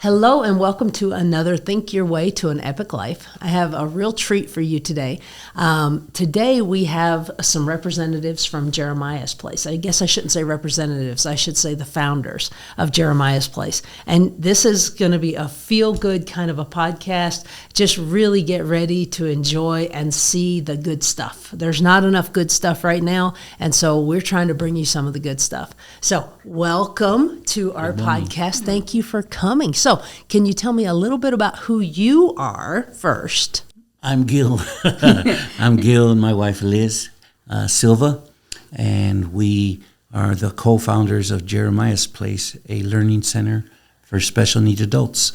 Hello and welcome to another Think Your Way to an Epic Life. I have a real treat for you today. Today we have some representatives from Jeremiah's Place. I guess I shouldn't say representatives. I should say the founders of Jeremiah's Place. And this is going to be a feel-good kind of a podcast. Just really get ready to enjoy and see the good stuff. There's not enough good stuff right now, and so we're trying to bring you some of the good stuff. So welcome to our podcast. Thank you for coming. So can you tell me a little bit about who you are first? I'm Gil. I'm Gil and my wife Liz Silva, and we are the co-founders of Jeremiah's Place, a learning center for special needs adults.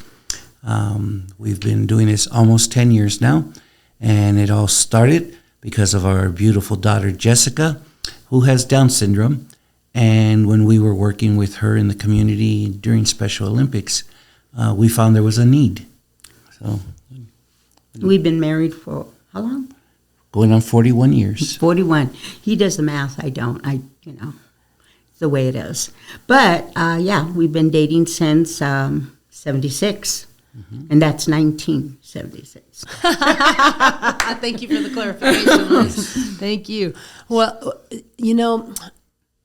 We've been doing this almost 10 years now, and it all started because of our beautiful daughter Jessica, who has Down syndrome. And when we were working with her in the community during Special Olympics, we found there was a need. So we've been married for how long? Going on 41 years. 41. He does the math. I don't. It's the way it is. But we've been dating since 76, and that's 1976. Thank you for the clarification, Liz. Thank you. Well,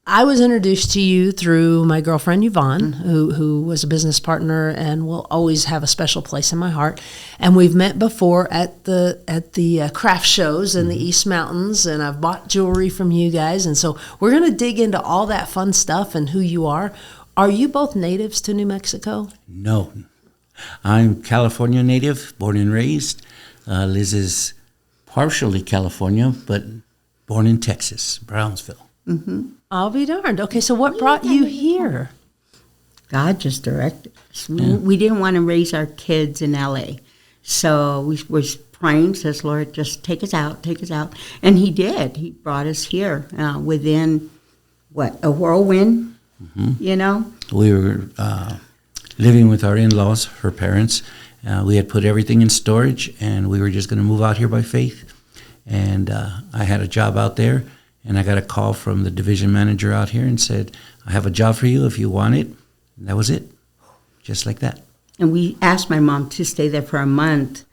I was introduced to you through my girlfriend Yvonne, who was a business partner and will always have a special place in my heart. And we've met before at the craft shows in the East Mountains, and I've bought jewelry from you guys. And so we're going to dig into all that fun stuff and who you are. Are you both natives to New Mexico? No. I'm California native, born and raised. Liz is partially California, but born in Texas, Brownsville. Mm-hmm. I'll be darned. Okay, so what brought you here? God just directed us. We didn't want to raise our kids in L.A., so we were praying, says, Lord, just take us out. And he did. He brought us here within, a whirlwind, We were living with our in-laws, her parents. We had put everything in storage, and we were just going to move out here by faith. And I had a job out there. And I got a call from the division manager out here and said, I have a job for you if you want it. And that was it, just like that. And we asked my mom to stay there for a month,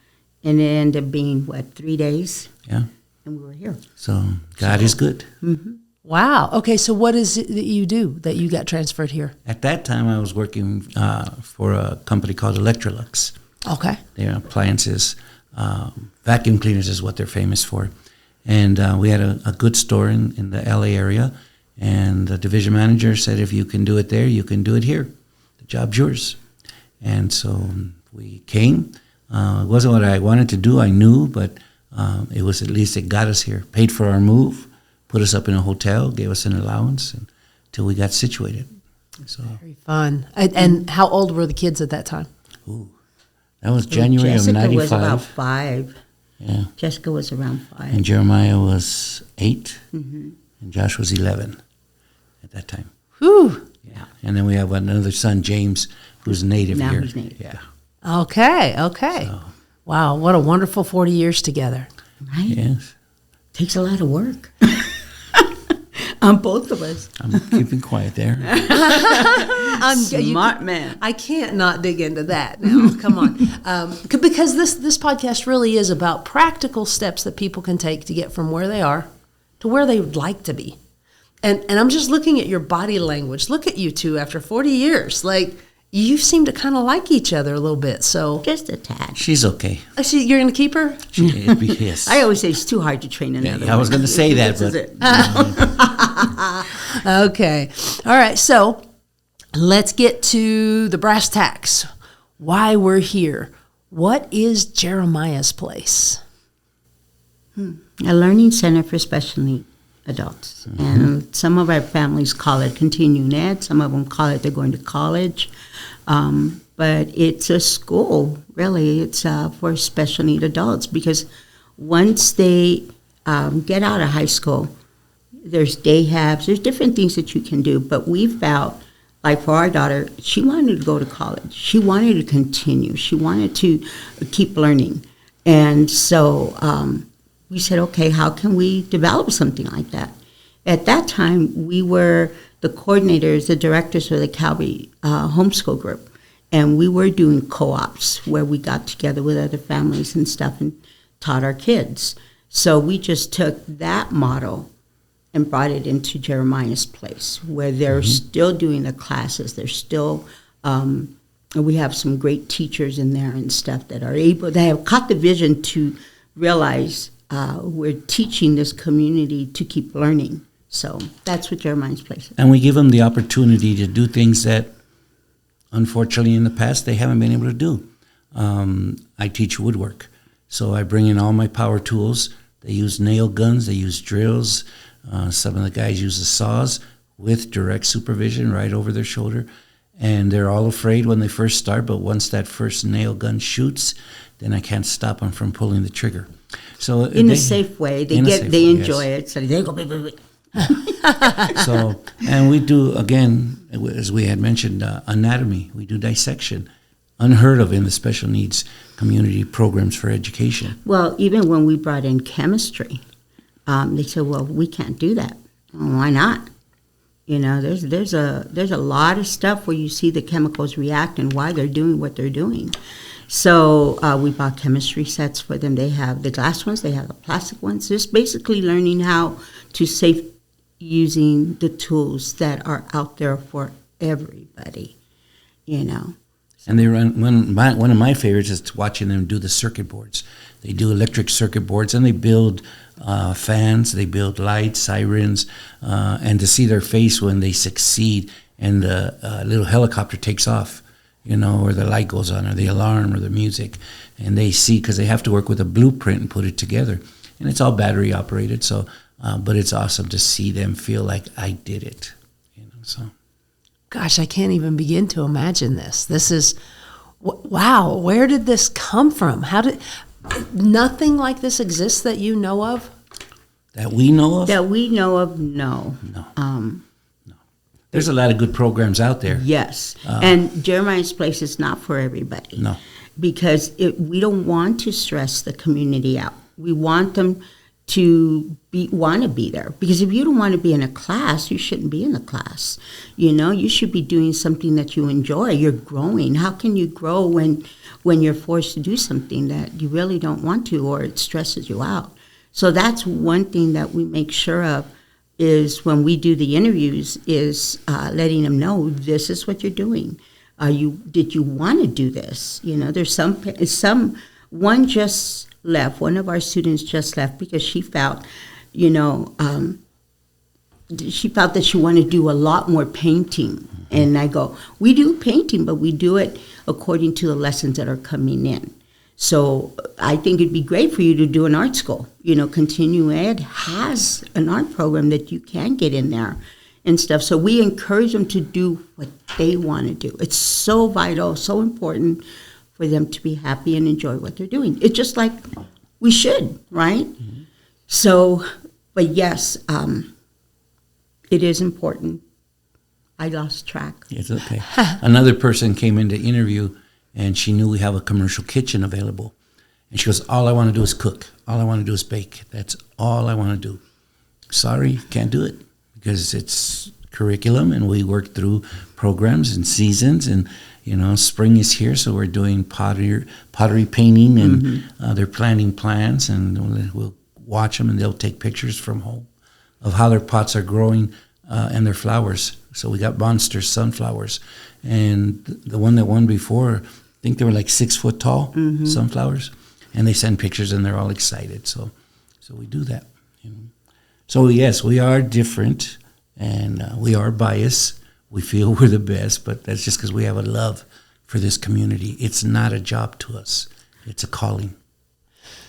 and it ended up being, 3 days? Yeah. And we were here. So God is good. Mm-hmm. Wow. Okay, so what is it that you do that you got transferred here? At that time, I was working for a company called Electrolux. Okay. Their appliances, vacuum cleaners is what they're famous for. And we had a good store in the L.A. area, and the division manager said, if you can do it there, you can do it here. The job's yours. And so we came. It wasn't what I wanted to do, I knew, but it was at least it got us here, paid for our move, put us up in a hotel, gave us an allowance until we got situated. So very fun. And how old were the kids at that time? Ooh, that was January of 95. Jessica was about 5. Yeah. Jessica was around 5. And Jeremiah was 8, mm-hmm. and Josh was 11 at that time. Whew. Yeah. And then we have another son, James, who's native now here. He's native. Yeah. Okay. So, wow, what a wonderful 40 years together. Right? yes. Takes a lot of work. On both of us. I'm keeping quiet there. Smart man. I can't not dig into that now. Come on. Because this podcast really is about practical steps that people can take to get from where they are to where they would like to be. And I'm just looking at your body language. Look at you two after 40 years. Like, you seem to kind of like each other a little bit. So just a tad. She's okay. You're going to keep her? Yes. I always say it's too hard to train another. I was going to say that, but okay. All right. So let's get to the brass tacks. Why we're here. What is Jeremiah's Place? A learning center for special needs adults. Mm-hmm. And some of our families call it continuing ed. Some of them call it they're going to college. But it's a school, really. It's for special need adults, because once they get out of high school, there's day habs, there's different things that you can do. But we felt, like for our daughter, she wanted to go to college. She wanted to continue. She wanted to keep learning. And so we said, okay, how can we develop something like that? At that time, we were the coordinators, the directors for the Calvary homeschool group. And we were doing co-ops where we got together with other families and stuff and taught our kids. So we just took that model and brought it into Jeremiah's Place, where they're still doing the classes. They're still, we have some great teachers in there and stuff that are able, they have caught the vision to realize we're teaching this community to keep learning. So that's what Jeremiah's Place is. And we give them the opportunity to do things that, unfortunately, in the past, they haven't been able to do. I teach woodwork. So I bring in all my power tools. They use nail guns. They use drills. Some of the guys use the saws with direct supervision right over their shoulder. And they're all afraid when they first start, but once that first nail gun shoots, then I can't stop them from pulling the trigger. So in a safe way. They enjoy it. So they go, So, and we do, again, as we had mentioned, anatomy. We do dissection. Unheard of in the special needs community programs for education. Well, even when we brought in chemistry, they said, well, we can't do that. Well, why not? You know, there's a lot of stuff where you see the chemicals react and why they're doing what they're doing. So we bought chemistry sets for them. They have the glass ones, they have the plastic ones. Just basically learning how to safe using the tools that are out there for everybody, you know. And they run one of my favorites is watching them do the circuit boards. They do electric circuit boards, and they build fans, they build lights, sirens, and to see their face when they succeed and the little helicopter takes off, you know, or the light goes on, or the alarm, or the music, and they see, because they have to work with a blueprint and put it together, and it's all battery operated. So, but it's awesome to see them feel like I did it, you know. So. Gosh, I can't even begin to imagine this. This is, wow, where did this come from? How did, nothing like this exist that you know of? That we know of? That we know of, no. No. No. There's a lot of good programs out there. Yes. And Jeremiah's Place is not for everybody. No. Because we don't want to stress the community out. We want them to want to be there. Because if you don't want to be in a class, you shouldn't be in the class. You know, you should be doing something that you enjoy. You're growing. How can you grow when you're forced to do something that you really don't want to, or it stresses you out? So that's one thing that we make sure of, is when we do the interviews, is letting them know this is what you're doing. Did you want to do this? You know, there's one just left. One of our students just left because she felt, you know, she felt that she wanted to do a lot more painting. And I go, we do painting, but we do it according to the lessons that are coming in. So I think it'd be great for you to do an art school. You know, Continue Ed has an art program that you can get in there and stuff. So we encourage them to do what they want to do. It's so vital, so important for them to be happy and enjoy what they're doing. It's just like we should, right? Mm-hmm. So, but yes, it is important. I lost track. It's okay. Another person came in to interview, and she knew we have a commercial kitchen available. And she goes, all I want to do is cook. All I want to do is bake. That's all I want to do. Sorry, can't do it, because it's curriculum, and we work through programs and seasons, and you know, spring is here, so we're doing pottery painting, and they're planting plants, and we'll watch them, and they'll take pictures from home of how their pots are growing and their flowers. So we got monster sunflowers, and the one that won before, I think they were like 6 foot tall sunflowers, and they send pictures, and they're all excited. So we do that. You know? So yes, we are different, and we are biased. We feel we're the best, but that's just because we have a love for this community. It's not a job to us. It's a calling.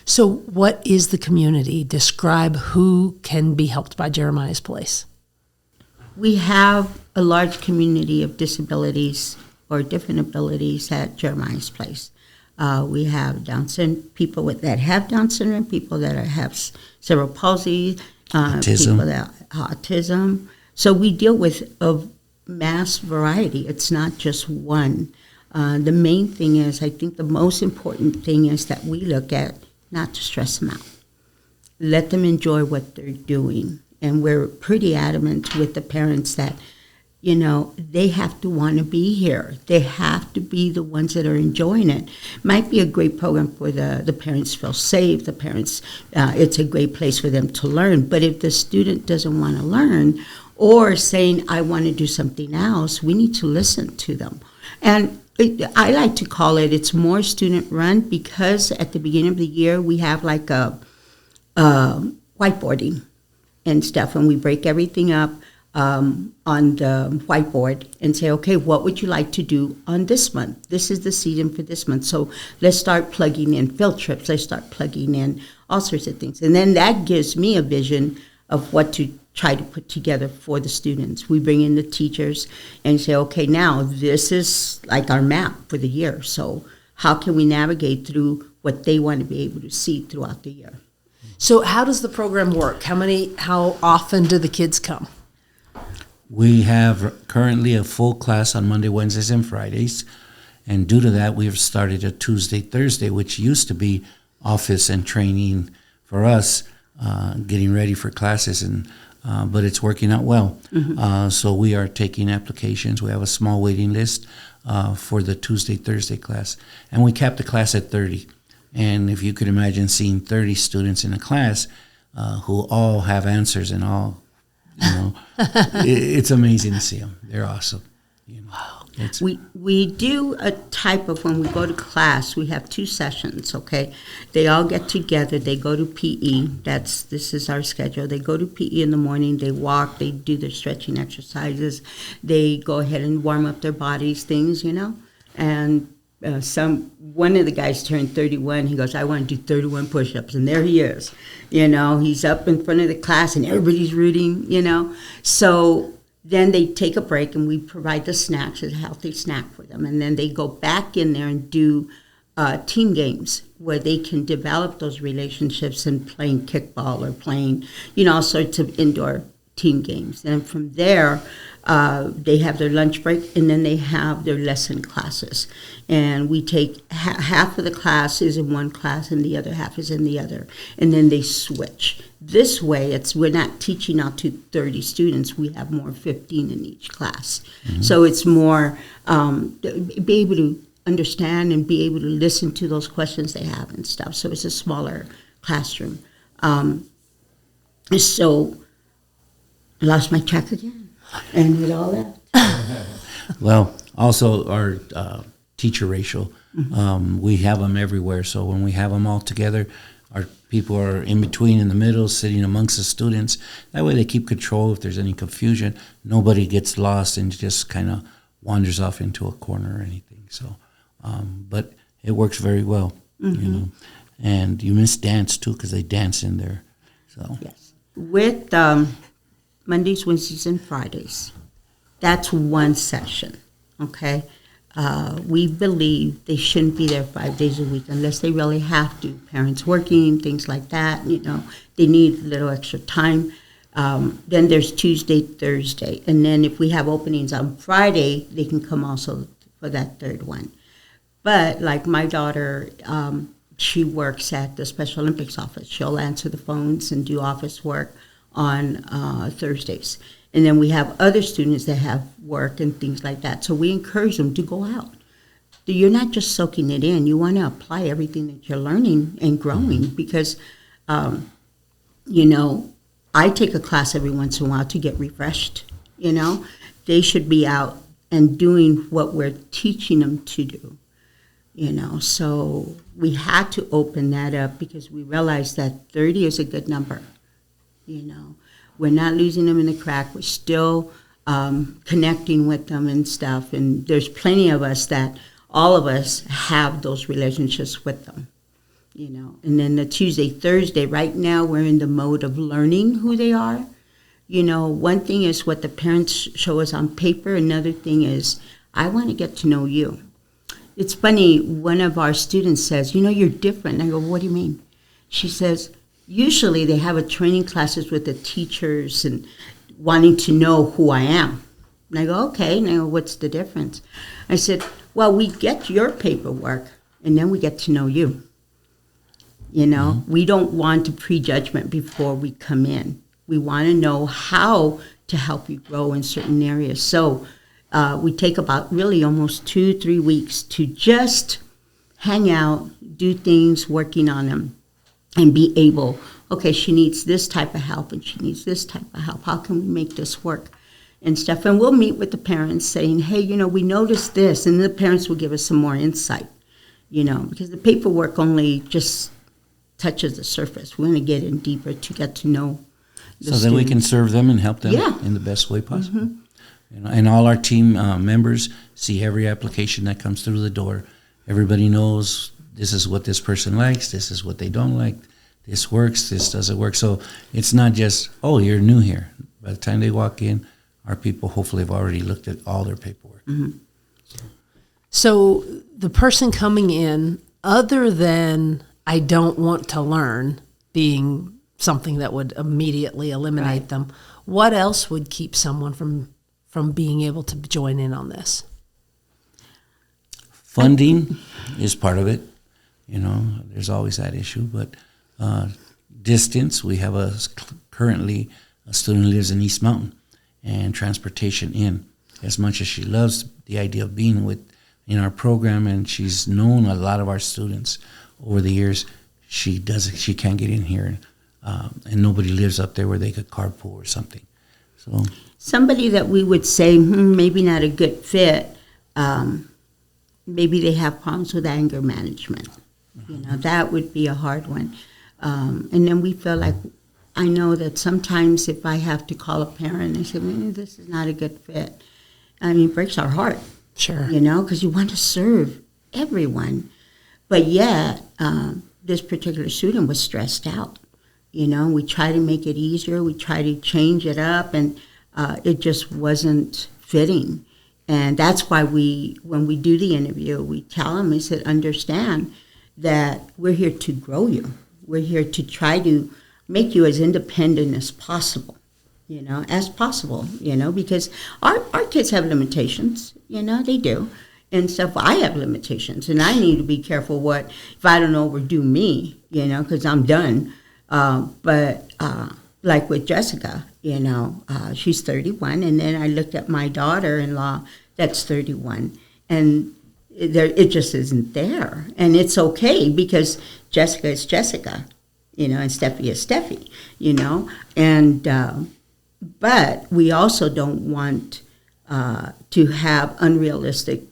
So what is the community? Describe who can be helped by Jeremiah's Place. We have a large community of disabilities or different abilities at Jeremiah's Place. We have Down syndrome, people that have Down syndrome, people that have cerebral palsy, autism. People that have autism. So we deal with a mass variety. It's not just one. The main thing is, I think the most important thing is that we look at not to stress them out. Let them enjoy what they're doing. And we're pretty adamant with the parents that they have to want to be here. They have to be the ones that are enjoying it. Might be a great program for the parents feel safe, the parents, it's a great place for them to learn. But if the student doesn't want to learn or saying, I want to do something else, we need to listen to them. And I like to call it's more student run because at the beginning of the year we have like a whiteboarding and stuff, and we break everything up on the whiteboard and say, okay, what would you like to do on this month? This is the season for this month. So let's start plugging in field trips. Let's start plugging in all sorts of things. And then that gives me a vision of what to try to put together for the students. We bring in the teachers and say, okay, now this is like our map for the year. So how can we navigate through what they want to be able to see throughout the year? So how does the program work? How often do the kids come? We have currently a full class on Monday, Wednesdays, and Fridays. And due to that, we have started a Tuesday, Thursday, which used to be office and training for us, getting ready for classes. But it's working out well. Mm-hmm. So we are taking applications. We have a small waiting list for the Tuesday, Thursday class. And we capped the class at 30. And if you could imagine seeing 30 students in a class who all have answers and all, it's amazing to see them. They're awesome. Wow. We do a type of, when we go to class, we have 2 sessions, okay? They all get together, they go to PE, this is our schedule. They go to PE in the morning, they walk, they do their stretching exercises, they go ahead and warm up their bodies, things, and one of the guys turned 31. He goes, I want to do 31 push-ups, and there he is. He's up in front of the class, and everybody's rooting. So then they take a break, and we provide the snacks, a healthy snack for them, and then they go back in there and do team games where they can develop those relationships and playing kickball or playing, all sorts of indoor team games. And from there, they have their lunch break, and then they have their lesson classes. And we take half of the class is in one class and the other half is in the other. And then they switch. This way, we're not teaching out to 30 students. We have more 15 in each class. Mm-hmm. So it's more be able to understand and be able to listen to those questions they have and stuff. So it's a smaller classroom. So I lost my track again. And with all that. Well, also our teacher ratio, we have them everywhere. So when we have them all together, our people are in between, in the middle, sitting amongst the students. That way they keep control. If there's any confusion, nobody gets lost and just kind of wanders off into a corner or anything. So, but it works very well, And you miss dance too, because they dance in there. So yes, with Mondays, Wednesdays, and Fridays. That's one session, okay? We believe they shouldn't be there 5 days a week unless they really have to. Parents working, things like that, they need a little extra time. Then there's Tuesday, Thursday. And then if we have openings on Friday, they can come also for that third one. But like my daughter, she works at the Special Olympics office. She'll answer the phones and do office work on Thursdays. And then we have other students that have work and things like that. So we encourage them to go out. You're not just soaking it in. You want to apply everything that you're learning and growing because, I take a class every once in a while to get refreshed. They should be out and doing what we're teaching them to do. So we had to open that up because we realized that 30 is a good number. We're not losing them in the crack. We're still connecting with them and stuff. And there's plenty of us that all of us have those relationships with them, And then the Tuesday, Thursday, right now we're in the mode of learning who they are. One thing is what the parents show us on paper. Another thing is I want to get to know you. It's funny, one of our students says, you're different. I go, what do you mean? She says, usually they have a training classes with the teachers and wanting to know who I am. And I go, okay, now what's the difference? I said, well, we get your paperwork and then we get to know you. We don't want a prejudgment before we come in. We want to know how to help you grow in certain areas. So we take about really almost 2-3 weeks to just hang out, do things, working on them, and be able, okay, she needs this type of help and she needs this type of help. How can we make this work and stuff? And we'll meet with the parents saying, hey, you know, we noticed this, and the parents will give us some more insight, you know, because the paperwork only just touches the surface. We want to get in deeper to get to know the so that we can serve them and help them Yeah. in the best way possible. You know, and all our team members see every application that comes through the door. Everybody knows this is what this person likes, this is what they don't like, this works, this doesn't work. So it's not just, oh, you're new here. By the time they walk in, our people hopefully have already looked at all their paperwork. So the person coming in, other than I don't want to learn being something that would immediately eliminate Right. them, what else would keep someone from being able to join in on this? Funding is part of it. You know, there's always that issue. But distance, we have currently a student who lives in East Mountain, and transportation in. As much as she loves the idea of being in our program, and she's known a lot of our students over the years, she can't get in here, and nobody lives up there where they could carpool or something. So Somebody that we would say, maybe not a good fit, maybe they have problems with anger management. You know, that would be a hard one. And then we feel like, I know that sometimes if I have to call a parent and say, this is not a good fit, I mean, it breaks our heart. Sure. You know, because you want to serve everyone. But yet, this particular student was stressed out. You know, we try to make it easier. We try to change it up, and it just wasn't fitting. And that's why when we do the interview, we tell them, we said, understand that we're here to grow you. We're here to try to make you as independent as possible. You know, because our kids have limitations, you know, they do. And stuff, I have limitations, and I need to be careful if I don't overdo me, you know, because I'm done. But like with Jessica, you know, she's 31, and then I looked at my daughter-in-law, that's 31, and it just isn't there. And it's okay, because Jessica is Jessica, you know, and Steffi is Steffi, you know, and but we also don't want to have unrealistic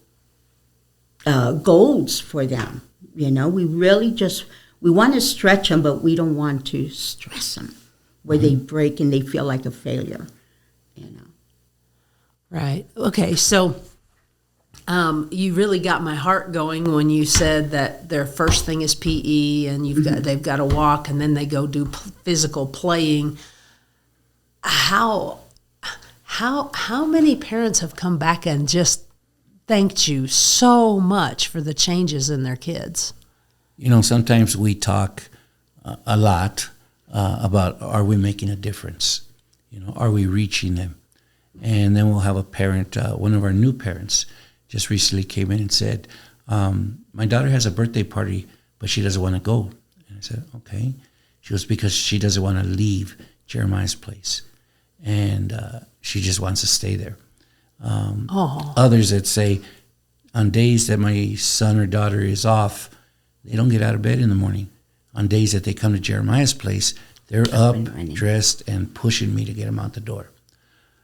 goals for them. You know, we want to stretch them, but we don't want to stress them where they break and they feel like a failure, you know. Right. Okay. So you really got my heart going when you said that their first thing is PE, and they've got to walk, and then they go do physical playing. How many parents have come back and just thanked you so much for the changes in their kids? You know, sometimes we talk a lot about, are we making a difference? You know, are we reaching them? And then we'll have a parent, one of our new parents just recently came in and said, my daughter has a birthday party, but she doesn't want to go. And I said, okay. She goes, because she doesn't want to leave Jeremiah's place. And she just wants to stay there. Others that say, on days that my son or daughter is off, they don't get out of bed in the morning. On days that they come to Jeremiah's place, they're up, dressed, and pushing me to get them out the door.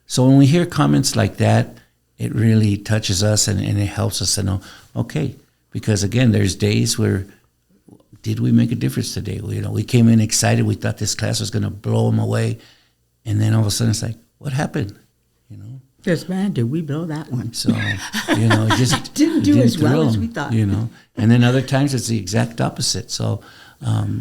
So when we hear comments like that, it really touches us, and it helps us to know, okay, because again, there's days where, did we make a difference today? We came in excited, we thought this class was going to blow them away, and then all of a sudden it's like, what happened? You know? Yes, man, did we blow that one? So, it just didn't do as well as we thought. You know, and then other times it's the exact opposite. So,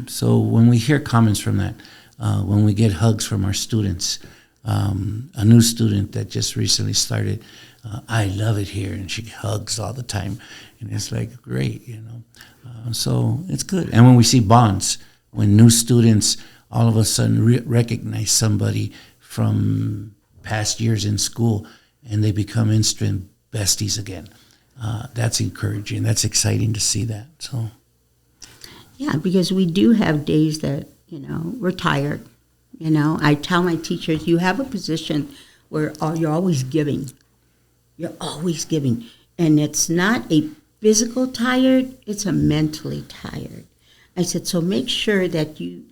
so when we hear comments from that, when we get hugs from our students, a new student that just recently started, I love it here, and she hugs all the time, and it's like great, you know. So it's good. And when we see bonds, when new students all of a sudden recognize somebody from past years in school, and they become instant besties again. That's encouraging. That's exciting to see that. So, yeah, because we do have days that we're tired. I tell my teachers, you have a position where you're always giving. You're always giving. And it's not a physical tired, it's a mentally tired. I said, so make sure that you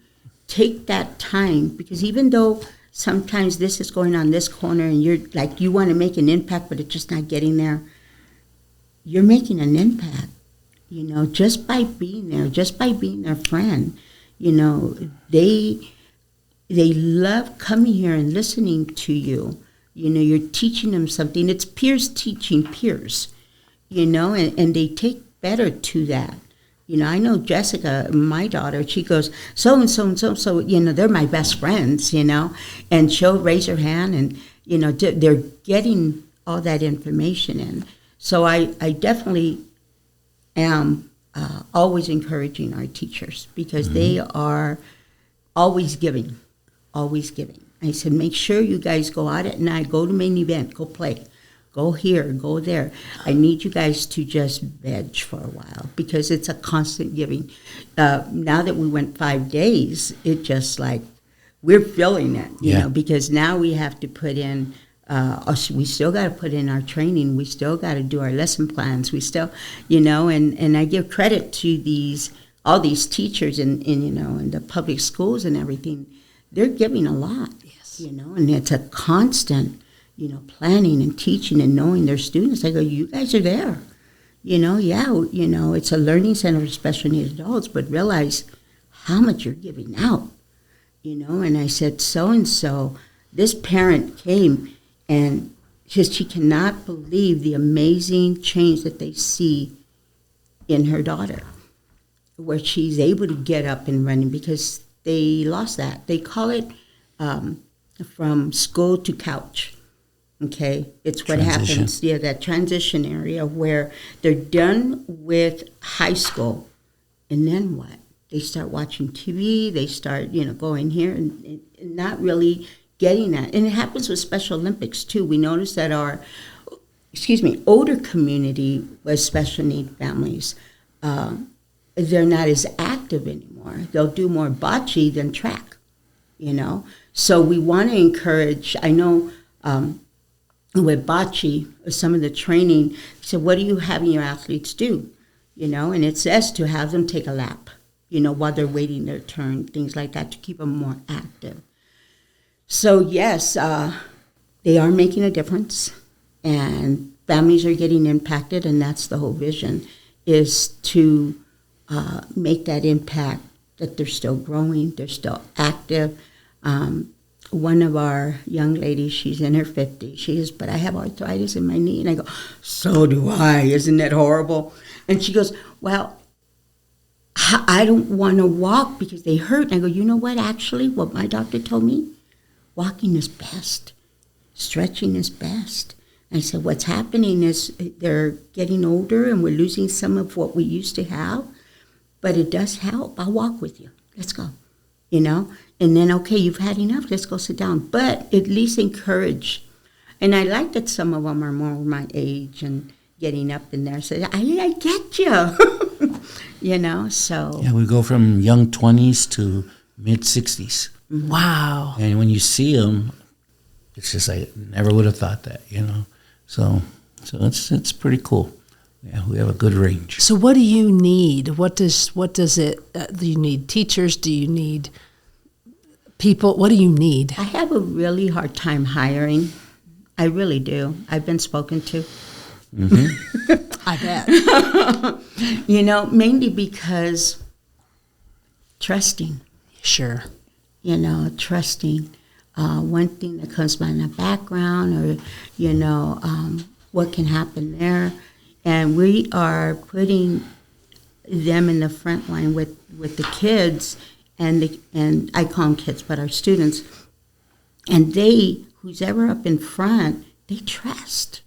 take that time, because even though sometimes this is going on this corner and you're like, you want to make an impact, but it's just not getting there, you're making an impact, just by being there, just by being their friend. They love coming here and listening to you. You're teaching them something. It's peers teaching peers, and they take better to that. I know Jessica, my daughter, she goes, so-and-so and so-and-so, they're my best friends, and she'll raise her hand and, they're getting all that information in. So I definitely am always encouraging our teachers, because they are always giving, always giving. I said, make sure you guys go out at night, go to main event, go play. Go here, go there. I need you guys to just veg for a while, because it's a constant giving. Now that we went 5 days, it just like, we're feeling it, because now we have to put in, we still got to put in our training. We still got to do our lesson plans. We still, and I give credit to all these teachers in the public schools and everything. They're giving a lot, and it's a constant, planning and teaching and knowing their students. I go, you guys are there. It's a learning center for special needs adults, but realize how much you're giving out, And I said, so-and-so, this parent came and she cannot believe the amazing change that they see in her daughter, where she's able to get up and running, because they lost that. They call it from school to couch. Okay, it's what happens. Yeah, that transition area where they're done with high school, and then what? They start watching TV. They start, going here and not really getting that. And it happens with Special Olympics too. We noticed that our, older community with special need families, they're not as active anymore. They'll do more bocce than track, So we want to encourage. I know. With bocce, some of the training, so what are you having your athletes do? And it says to have them take a lap, while they're waiting their turn, things like that, to keep them more active. So yes, they are making a difference, and families are getting impacted, and that's the whole vision, is to make that impact, that they're still growing, they're still active. One of our young ladies, she's in her 50s. She says, but I have arthritis in my knee. And I go, so do I. Isn't that horrible? And she goes, well, I don't want to walk because they hurt. And I go, you know what, actually, what my doctor told me? Walking is best. Stretching is best. And I said, what's happening is they're getting older and we're losing some of what we used to have. But it does help. I'll walk with you. Let's go. And then, okay, you've had enough, let's go sit down. But at least encourage. And I like that some of them are more my age and getting up in there. So I get you, so. Yeah, we go from young 20s to mid-60s. Wow. And when you see them, it's just like, never would have thought that, So it's pretty cool. Yeah, we have a good range. So what do you need? What does it, do you need teachers? Do you need people? What do you need? I have a really hard time hiring. I really do. I've been spoken to. Mm-hmm. I bet. Mainly because trusting. Sure. Trusting. One thing that comes by in the background, or, what can happen there. And we are putting them in the front line with the kids, and I call them kids, but our students. And who's ever up in front, they trust,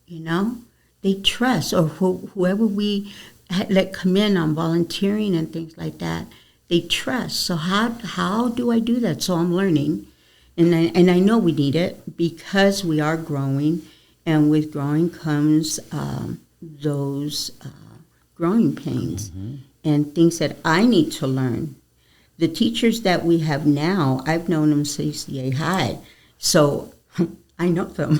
They trust, or whoever we let come in on volunteering and things like that, they trust. So how do I do that? So I'm learning, and I know we need it because we are growing. And with growing comes those growing pains and things that I need to learn. The teachers that we have now, I've known them since CCA High. So I know them.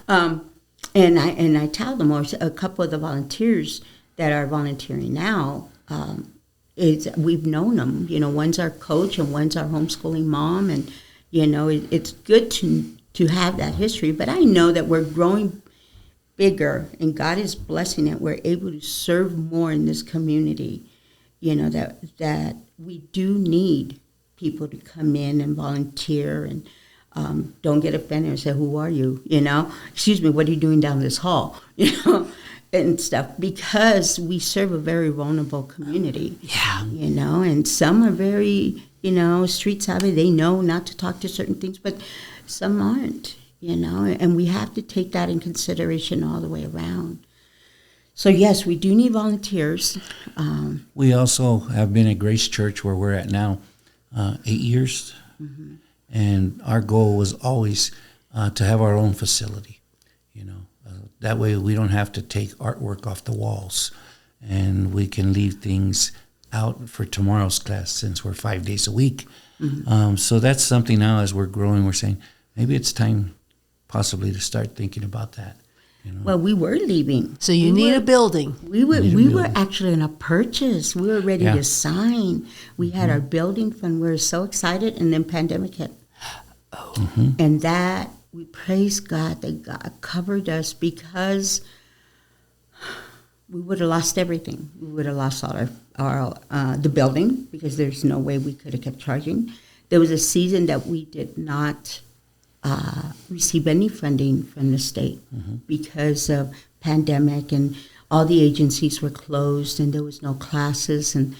And I tell them, or a couple of the volunteers that are volunteering now, is we've known them. You know, one's our coach and one's our homeschooling mom, and you know, it's good to have that history. But I know that we're growing bigger, and God is blessing it. We're able to serve more in this community. You know, that we do need people to come in and volunteer, and don't get offended and say, "Who are you?" You know, excuse me, what are you doing down this hall? You know, and stuff, because we serve a very vulnerable community. Yeah. You know, and some are very, you know, street savvy. They know not to talk to certain things, but some aren't. You know, and we have to take that in consideration all the way around. So yes, we do need volunteers. We also have been at Grace Church, where we're at now, 8 years. Mm-hmm. And our goal was always to have our own facility, you know. That way we don't have to take artwork off the walls, and we can leave things out for tomorrow's class, since we're 5 days a week. Mm-hmm. So that's something now, as we're growing, we're saying maybe it's time possibly to start thinking about that. You know? Well, we were leaving. So you need a building. We were actually in a purchase. We were ready to sign. We had our building fund. We were so excited, and then pandemic hit. Oh. Mm-hmm. And that, we praise God that God covered us, because we would have lost everything. We would have lost all our the building, because there's no way we could have kept charging. There was a season that we did not receive any funding from the state, mm-hmm. because of pandemic, and all the agencies were closed, and there was no classes, and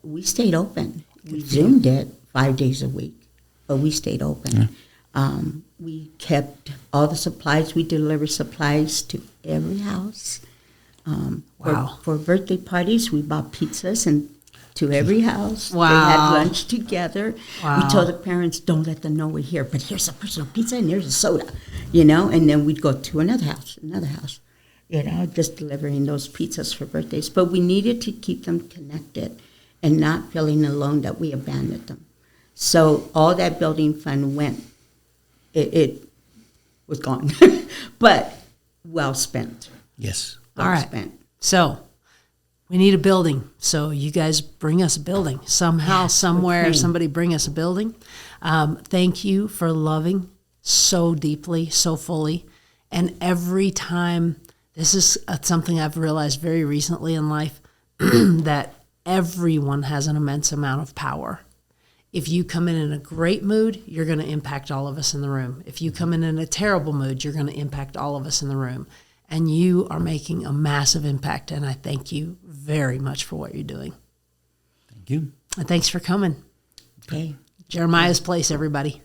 we stayed open. We Zoomed it 5 days a week, but we stayed open. Yeah. We kept all the supplies. We delivered supplies to every house. Wow. For birthday parties, we bought pizzas and to every house. Wow. They had lunch together. Wow. We told the parents, don't let them know we're here, but here's a personal pizza and here's a soda, you know, and then we'd go to another house, you know, just delivering those pizzas for birthdays. But we needed to keep them connected and not feeling alone that we abandoned them. So all that building fund went, it was gone, but well spent. Yes. Well All right. spent. So we need a building. So you guys bring us a building. Somehow, somewhere, somebody bring us a building. Thank you for loving so deeply, so fully. And every time, this is something I've realized very recently in life, that everyone has an immense amount of power. If you come in a great mood, you're going to impact all of us in the room. If you come in a terrible mood, you're going to impact all of us in the room. And you are making a massive impact, and I thank you very much for what you're doing. Thank you. And thanks for coming. Okay. Jeremiah's Place, everybody.